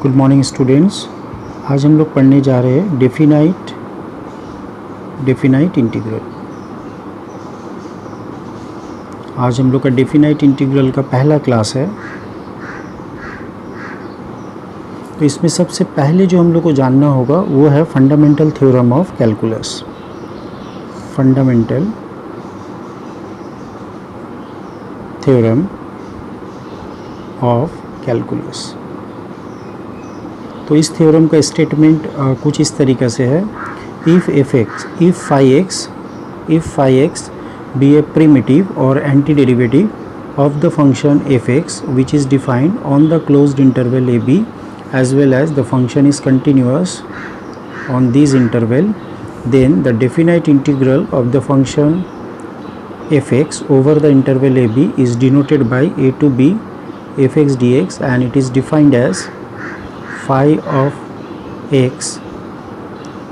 Good morning students. आज हम लोग पढ़ने जा रहे हैं डेफिनाइट इंटीग्रल। आज हम लोग का डेफिनाइट इंटीग्रल का पहला क्लास है। तो इसमें सबसे पहले जो हम लोग को जानना होगा वो है fundamental theorem of calculus. Fundamental theorem of calculus. तो इस थ्योरम का स्टेटमेंट कुछ इस तरीके से है। if phi x be a primitive or antiderivative of the function fx which is defined on the closed interval ab as well as the function is continuous on this interval, then the definite integral of the function fx over the interval ab is denoted by a to b fx dx, and it is defined as phi of x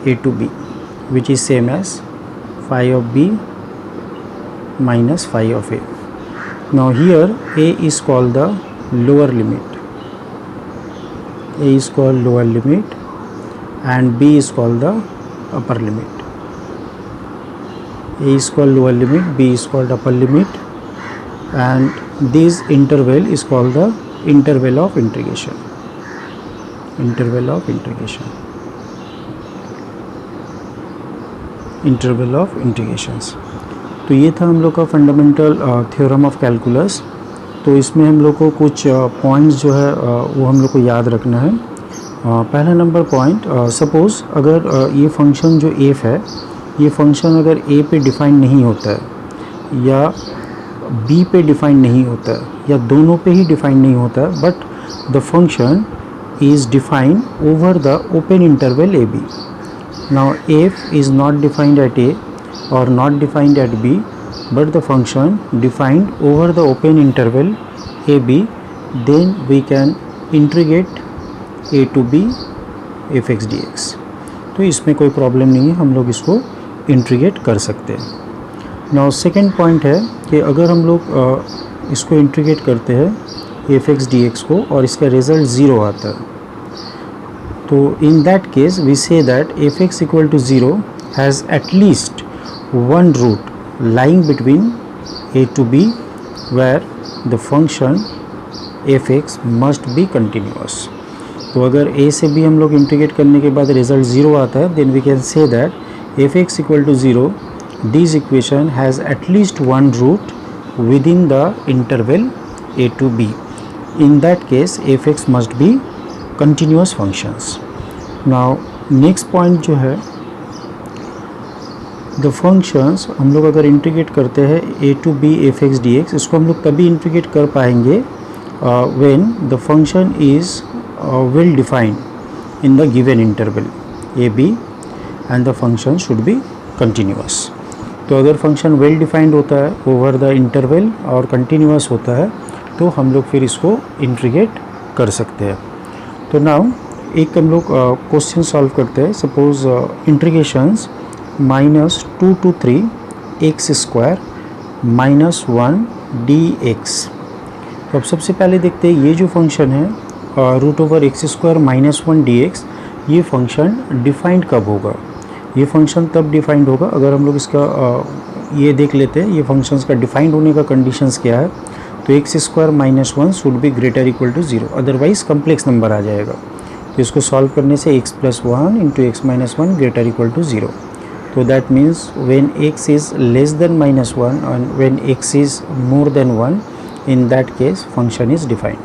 a to b, which is same as phi of b minus phi of a. Now here a is called the lower limit, a is called lower limit and b is called the upper limit. A is called lower limit, b is called upper limit, and this interval is called the interval of integration. Interval of integrations. तो ये था हम लोग का fundamental theorem of calculus. तो इसमें हम लोग को कुछ पॉइंट्स जो है वो हम लोग को याद रखना है। पहला नंबर पॉइंट, सपोज़ अगर ये फंक्शन जो एफ है, ये फंक्शन अगर ए पे डिफ़ाइन नहीं होता है या बी पे डिफ़ाइन नहीं होता है या दोनों पे ही डिफ़ाइन नहीं होता है, but the function is defined over the open interval AB. Now f is not defined at A or not defined at B, but the function defined over the open interval AB, then we can integrate a to b fx dx. तो इसमें कोई problem नहीं है, हम लोग इसको integrate कर सकते हैं। नाउ सेकेंड पॉइंट है कि अगर हम लोग इसको इंटीग्रेट करते हैं fx dx को और इसका रिजल्ट ज़ीरो आता है, तो in that case we say that fx equal to zero has at least one root lying between a to b where the function fx must be continuous. तो अगर a से b हम लोग integrate करने के बाद रिजल्ट ज़ीरो आता है, then we can say that fx equal to zero, this equation has at least one root within the interval a to b. In that case fx must be continuous functions. Now next point जो है, the functions हम लोग अगर integrate करते हैं a to b fx dx, इसको हम लोग तभी इंटीग्रेट कर पाएंगे when the function is well defined in the given interval ab and the function should be continuous. तो अगर फंक्शन वेल डिफाइंड होता है ओवर द इंटरवल और कंटिन्यूस होता है तो हम लोग फिर इसको इंटीग्रेट कर सकते हैं। तो नाउ एक हम लोग क्वेश्चन सॉल्व करते हैं। Suppose integrations -2 to 3 x square -1 dx। तो अब सबसे पहले देखते हैं ये जो फंक्शन है root over x square -1 dx, ये फंक्शन डिफाइंड कब होगा? ये फंक्शन तब डिफाइंड होगा अगर हम लोग इसका ये देख लेते हैं ये फंक्शंस का डिफाइंड होने का कंडीशंस क्या है। तो X square -1 should be greater equal to zero, otherwise complex number आ जाएगा। तो इसको सॉल्व करने से x + 1 × x - 1 greater equal to zero. तो that means when x is less than -1 and when x is more than 1, in that case function is defined.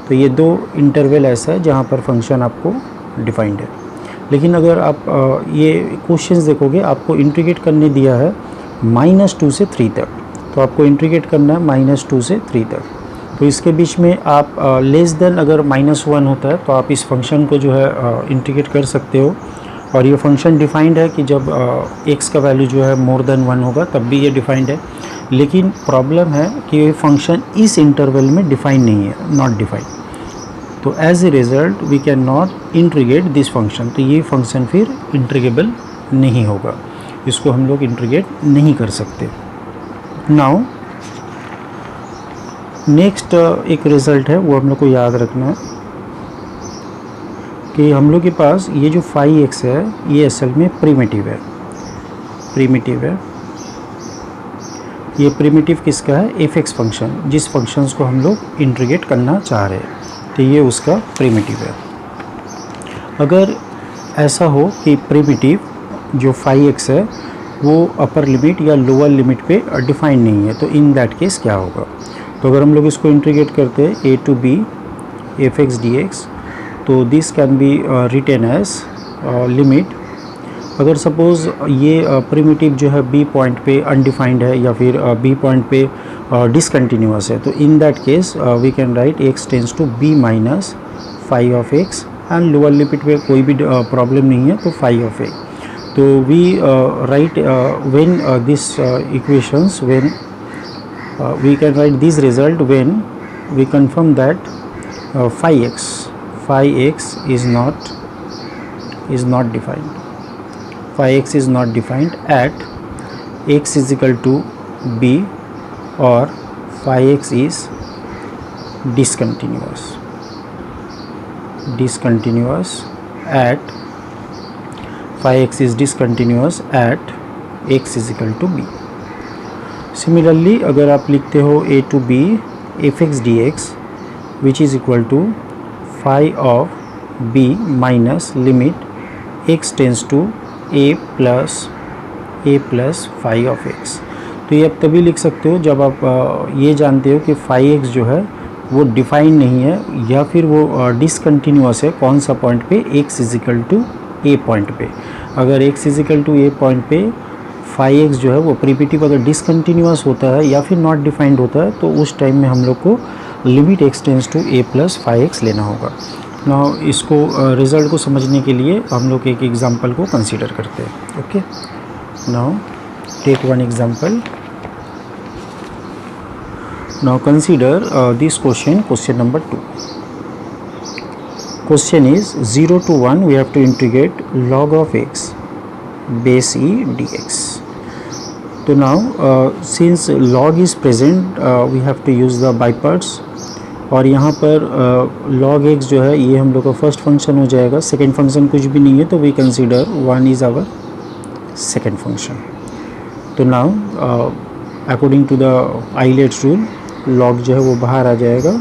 तो ये दो इंटरवल ऐसा है जहाँ पर फंक्शन आपको डिफाइंड है। लेकिन अगर आप ये क्वेश्चंस देखोगे, आपको इंटीग्रेट करने दिया है -2 से 3 तक, तो आपको इंटीग्रेट करना है -2 से 3 तक। तो इसके बीच में आप लेस देन अगर -1 होता है तो आप इस फंक्शन को जो है इंटीग्रेट कर सकते हो। और ये फंक्शन डिफाइंड है कि जब x का वैल्यू जो है मोर देन 1 होगा तब भी ये डिफाइंड है। लेकिन प्रॉब्लम है कि ये फंक्शन इस इंटरवल में डिफाइंड नहीं है, नॉट डिफाइंड। तो as a result we can not integrate this function. तो ये फंक्शन फिर इंटीग्रेबल नहीं होगा, इसको हम लोग इंटीग्रेट नहीं कर सकते। नाउ नेक्स्ट एक रिज़ल्ट है वो हम लोग को याद रखना है। कि हम लोग के पास ये जो 5x है ये असल में प्रिमिटिव है, ये प्रिमिटिव किसका है, एफ फंक्शन, जिस फंक्शंस को हम लोग इंटीग्रेट करना चाह रहे हैं, तो ये उसका प्रिमिटिव है। अगर ऐसा हो कि प्रिमिटिव जो 5x है वो अपर लिमिट या लोअर लिमिट पे डिफाइन नहीं है, तो इन दैट केस क्या होगा। तो अगर हम लोग इसको इंटीग्रेट करते हैं a to b f(x) dx, तो this can be written age limit. अगर सपोज़ ये प्रिमिटिव जो है b पॉइंट पे अनडिफाइंड है या फिर b पॉइंट पे डिसकंटिन्यूअस है, तो in that case we can write x tends to b minus 5 and lower limit पे कोई भी प्रॉब्लम नहीं है, तो 5 तो we write when this equations, when we can write this result when we confirm that 5x is not defined. 5x is not defined at x is equal to b, or 5x is discontinuous at 5x is discontinuous at x is equal to b. Similarly अगर आप लिखते हो a to b f(x) dx which is equal to 5 of b minus limit x tends to a plus 5 of x, तो ये आप तभी लिख सकते हो जब आप ये जानते हो कि 5x जो है वो डिफाइन नहीं है या फिर वो डिसकंटिन्यूअस है कौन सा पॉइंट पे, x is equal to a point पे। अगर x is equal to a point पे 5x जो है वो प्रिमिटिव अगर डिसकंटिन्यूअस होता है या फिर नॉट डिफाइंड होता है, तो उस टाइम में हम लोग को limit x tends to a plus 5x लेना होगा। नाउ इसको रिज़ल्ट को समझने के लिए हम लोग एक एग्जांपल को कंसीडर करते हैं। Okay, now take one example. Now consider this question number 2। Question is 0 to 1 we have to integrate log of x base e dx. तो now since log is present we have to use the by parts, और यहाँ पर log x जो है ये हम लोग का फर्स्ट फंक्शन हो जाएगा, सेकेंड फंक्शन कुछ भी नहीं है, तो we consider 1 is our second function. तो now according to the ILATE rule log जो है वो बाहर आ जाएगा,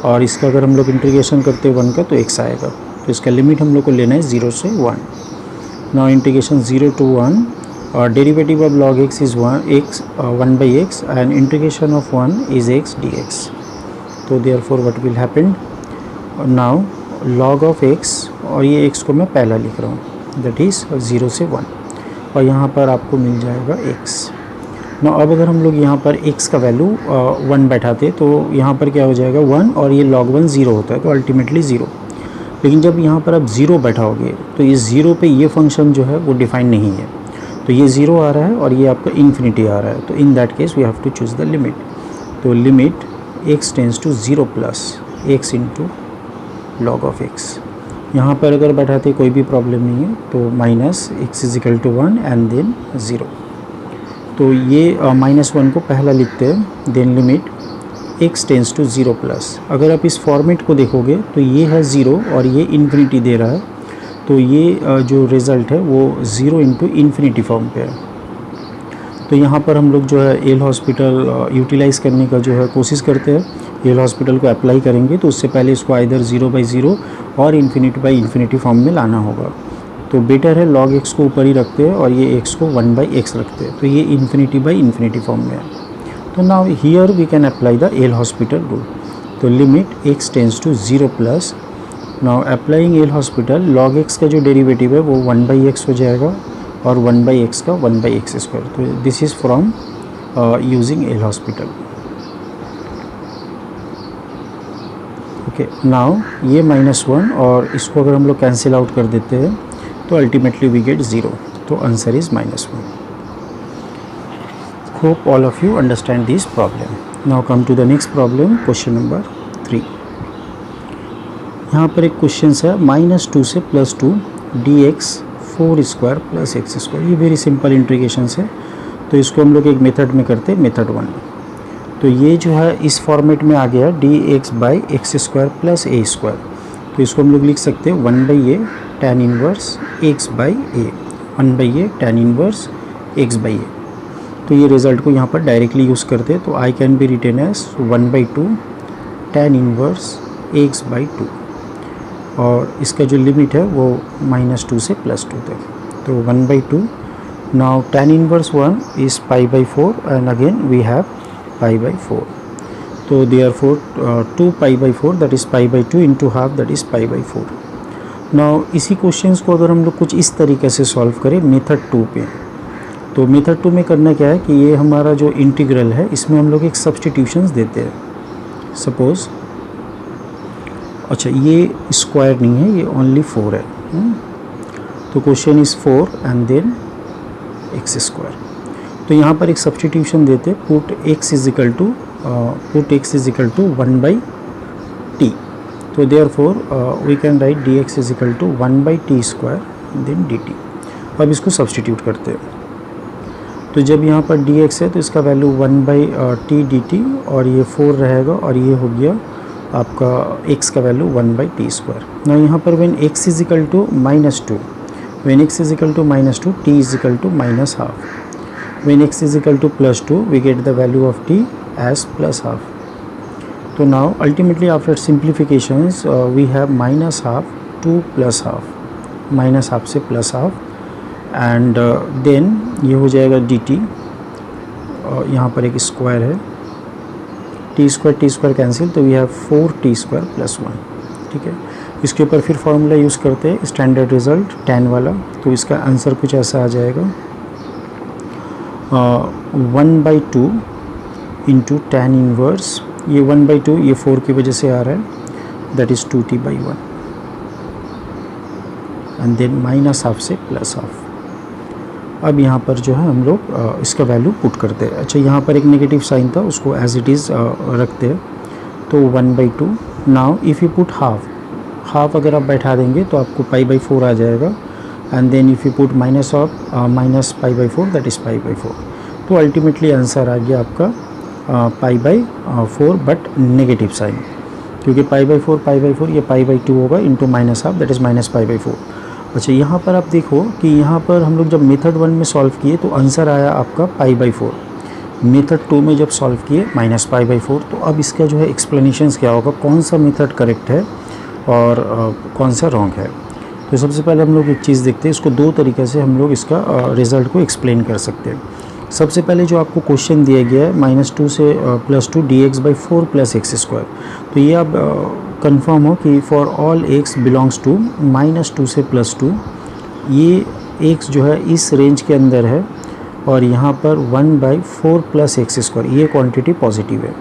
और इसका अगर हम लोग इंटीग्रेशन करते हैं 1 का तो x आएगा, तो इसका लिमिट हम लोग को लेना है 0 से 1। Now integration 0 to 1 derivative of log x is 1 by x and integration of 1 is x dx. तो therefore what will happen, now log of x, और ये x को मैं पहला लिख रहा हूँ, that is 0 से 1, और यहाँ पर आपको मिल जाएगा x। ना अब अगर हम लोग यहाँ पर x का वैल्यू 1 बैठाते तो यहाँ पर क्या हो जाएगा 1, और ये log 1 0 होता है, तो अल्टीमेटली 0। लेकिन जब यहाँ पर आप 0 बैठाओगे तो ये 0 पे ये फंक्शन जो है वो डिफाइन नहीं है, तो ये 0 आ रहा है और ये आपका इन्फिनिटी आ रहा है, तो in that case we have to choose the limit. तो limit x tends to 0 plus x into log of x, यहाँ पर अगर बैठाते कोई भी प्रॉब्लम नहीं है, तो minus x is equal to 1 and then 0। तो ये -1 को पहला लिखते हैं, then limit x tends to 0 plus. अगर आप इस फॉर्मेट को देखोगे तो ये है 0 और ये इन्फिनिटी दे रहा है, तो ये जो रिज़ल्ट है वो 0 इंटू इन्फिनिटी फॉर्म पे है। तो यहाँ पर हम लोग जो है एल हॉस्पिटल यूटिलाइज़ करने का जो है कोशिश करते हैं, एल हॉस्पिटल को अप्लाई करेंगे तो उससे पहले इसको आइदर 0/0 और इन्फिनिटी फॉर्म में लाना होगा। तो बेटर है log x को ऊपर ही रखते हैं और ये x को 1/x रखते हैं, तो ये इन्फिनिटी फॉर्म में है। तो now here we can apply the L hospital rule. तो limit x tends to 0 plus, now applying L hospital, log x का जो डेरिवेटिव है वो 1/x हो जाएगा और 1/x का 1/x²। तो this is from using L hospital. Okay, now ये -1 और इसको अगर हम लोग कैंसिल आउट कर देते हैं तो अल्टीमेटली वी गेट 0, तो answer is -1। Hope all of you understand this problem. Now come to the next problem, question number 3। यहाँ पर एक क्वेश्चन है -2 से +2 dx 4² + x²। ये वेरी सिंपल इंटीग्रेशन है, तो इसको हम लोग एक मेथड में करते हैं, मेथड 1। तो ये जो है इस फॉर्मेट में आ गया dx/x² + a²। तो इसको हम लोग लिख सकते हैं 1/a tan inverse x/a, 1/a tan inverse x/a। तो ये रिज़ल्ट को यहाँ पर डायरेक्टली यूज़ करते हैं, तो I can be written as 1/2 tan inverse x/2, और इसका जो लिमिट है वो -2 से +2 तक, तो 1/2। Now tan inverse 1 is π/4 and again we have π/4, तो therefore 2 π/4 that is π/2 into half that is π/4। Now इसी क्वेश्चंस को अगर हम लोग कुछ इस तरीके से सॉल्व करें मेथड 2 पे, तो मेथड 2 में करना क्या है कि ये हमारा जो इंटीग्रल है इसमें हम लोग एक सब्स्टिट्यूशंस देते हैं। सपोज़ अच्छा ये स्क्वायर नहीं है, ये ओनली 4 है, तो question is 4 and then x square. तो यहाँ पर एक सब्स्टिट्यूशन देते हैं, put x is equal to 1/t, तो therefore we can write dx is equal to 1/t square then dt। अब इसको सब्स्टिट्यूट करते हैं, तो जब यहाँ पर dx है तो इसका वैल्यू 1/t dt, और ये 4 रहेगा, और ये हो गया आपका x का वैल्यू 1/t स्क्वायर। ना यहाँ पर when x is equal to -2, when x is equal to -2 t is equal to -12, when x is equal to +2 we get the value of t as +12। तो now ultimately after simplifications we have -12 to +12, -12 से +12, and then ये हो जाएगा dt, यहाँ पर एक square है, t square cancel, तो वी हैव 4t स्क्वायर + 1, ठीक है। इसके ऊपर फिर फार्मूला यूज़ करते हैं स्टैंडर्ड रिजल्ट tan वाला, तो इसका आंसर कुछ ऐसा आ जाएगा 1/2 इंटू tan इनवर्स, ये 1/2 ये 4 की वजह से आ रहा है, that is 2t/1, and then -12 से +12। अब यहाँ पर जो है हम लोग इसका वैल्यू पुट करते हैं। अच्छा यहाँ पर एक नेगेटिव साइन था, उसको एज इट इज़ रखते हैं, तो 1/2। Now if you put half अगर आप बैठा देंगे तो आपको π/4 आ जाएगा, and then if you put -π/4 that is π/4, तो अल्टीमेटली आंसर आ गया आपका π/4 बट नेगेटिव साइन, क्योंकि π/4 ये π/2 होगा इंटू -12 दैट इज़ -π/4। अच्छा यहाँ पर आप देखो कि यहाँ पर हम लोग जब मेथड 1 में सॉल्व किए तो आंसर आया आपका π/4, मेथड 2 में जब सॉल्व किए -π/4। तो अब इसका जो है एक्सप्लेनेशंस क्या होगा, कौन सा मेथड करेक्ट है और कौन सा रॉन्ग है। तो सबसे पहले हम लोग एक चीज़ देखते हैं, इसको दो तरीके से हम लोग इसका रिज़ल्ट को एक्सप्लेन कर सकते हैं। सबसे पहले जो आपको क्वेश्चन दिया गया है -2 से +2 dx/4 + x², तो ये आप कंफर्म हो कि for all x belongs to -2 से +2, ये x जो है इस रेंज के अंदर है, और यहाँ पर 1/4 + x², ये क्वांटिटी पॉजिटिव है।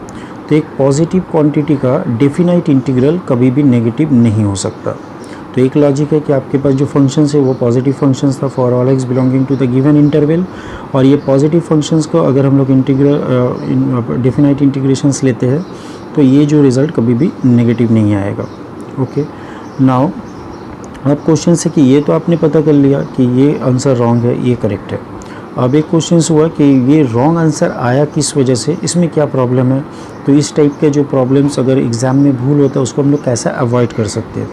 तो एक पॉजिटिव क्वांटिटी का डेफिनाइट इंटीग्रल कभी भी नेगेटिव नहीं हो सकता। तो एक लॉजिक है कि आपके पास जो फंक्शंस है वो पॉजिटिव फंक्शंस था for all x belonging to the given interval, और ये पॉजिटिव फंक्शंस को अगर हम लोग डेफिनाइट इंटीग्रेशंस लेते हैं तो ये जो रिज़ल्ट कभी भी नेगेटिव नहीं आएगा। ओके, नाउ अब क्वेश्चन से कि ये तो आपने पता कर लिया कि ये आंसर रॉन्ग है, ये करेक्ट है। अब एक क्वेश्चन हुआ कि ये रॉन्ग आंसर आया किस वजह से, इसमें क्या प्रॉब्लम है। तो इस टाइप के जो प्रॉब्लम्स अगर एग्ज़ाम में भूल होता है उसको हम लोग कैसे अवॉइड कर सकते हैं।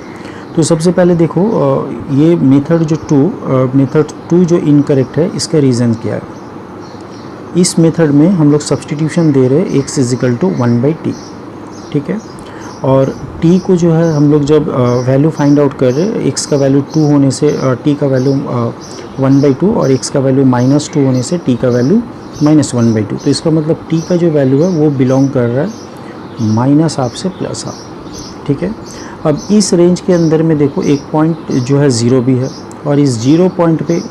तो सबसे पहले देखो ये मेथड 2 जो इनकरेक्ट है, इसका रीज़न क्या है। इस मेथड में हम लोग सब्स्टिट्यूशन दे रहे हैं x is equal to 1/t, ठीक है, और t को जो है हम लोग जब वैल्यू फाइंड आउट कर रहे हैं, x का वैल्यू 2 होने से t का वैल्यू 1/2 और x का वैल्यू -2 होने से t का वैल्यू -1/2। तो इसका मतलब t का जो वैल्यू है वो बिलोंग कर रहा है -12 से +12, ठीक है। अब इस रेंज के अंदर में देखो एक पॉइंट जो है 0 भी है, और इस 0 पॉइंट पे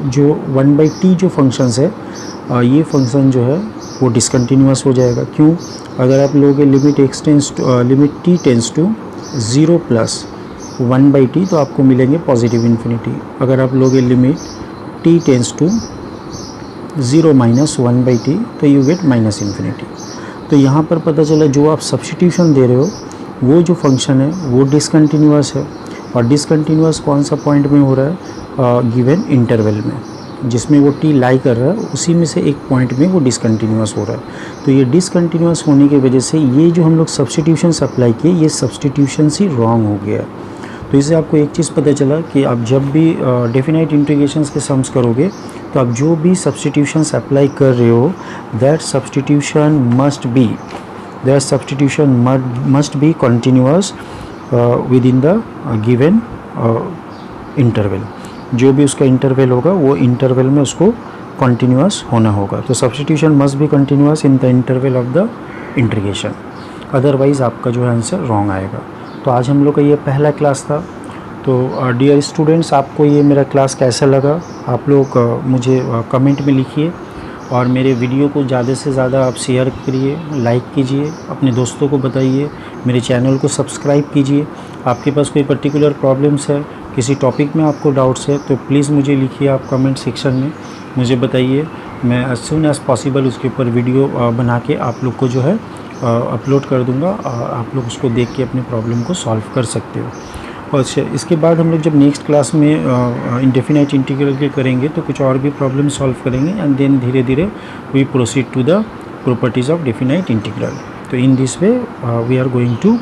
जो 1/t जो फंक्शंस है, ये फंक्शन जो है वो डिसकंटिन्यूअस हो जाएगा। क्यों, अगर आप लोगे limit t tense to 0 + 1/t तो आपको मिलेंगे पॉजिटिव इन्फिनिटी। अगर आप लोगे limit t tense to 0 - 1/t तो यू गेट -इन्फिनिटी। तो यहाँ पर पता चला जो आप सब्स्टिट्यूशन दे रहे हो वो जो फंक्शन है वो डिसकंटिन्यूअस है, और डिसकंटिन्यूअस कौन सा पॉइंट में हो रहा है, गिवन इंटरवल में। जिसमें वो टी लाई कर रहा है उसी में से एक पॉइंट में वो डिसकंटिन्यूअस हो रहा है। तो ये डिसकंटिन्यूअस होने की वजह से ये जो हम लोग सब्स्टिट्यूशन अप्लाई किए ये सब्स्टिट्यूशन ही रॉन्ग हो गया। तो इससे आपको एक चीज़ पता चला कि आप जब भी डेफिनाइट इंटीग्रेशंस के सम्स करोगे तो आप जो भी सब्स्टिट्यूशंस अप्लाई कर रहे हो that substitution must be continuous with in the given interval. जो भी उसका इंटरवल होगा वो इंटरवल में उसको कंटिन्यूअस होना होगा। तो substitution must be continuous in the interval of the integration, otherwise आपका जो है आंसर रॉन्ग आएगा। तो आज हम लोग का ये पहला क्लास था। तो डियर स्टूडेंट्स, आपको ये मेरा क्लास कैसा लगा आप लोग मुझे कमेंट में लिखिए, और मेरे वीडियो को ज़्यादा से ज़्यादा आप शेयर करिए, लाइक कीजिए, अपने दोस्तों को बताइए, मेरे चैनल को सब्सक्राइब कीजिए। आपके पास कोई पर्टिकुलर प्रॉब्लम्स है, किसी टॉपिक में आपको डाउट्स है तो प्लीज़ मुझे लिखिए आप कमेंट सेक्शन में, मुझे बताइए। मैं एज सून एज़ पॉसिबल उसके ऊपर वीडियो बना के आप लोग को जो है अपलोड कर दूंगा, और आप लोग उसको देख के अपने प्रॉब्लम को सॉल्व कर सकते हो। और इसके बाद हम लोग जब नेक्स्ट क्लास में इंडेफिनाइट इंटीग्रल के करेंगे तो कुछ और भी प्रॉब्लम सॉल्व करेंगे, एंड देन धीरे धीरे we proceed to the properties of definite integral. तो in this way we are going to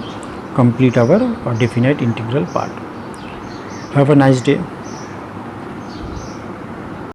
complete our definite integral part. Have a nice day.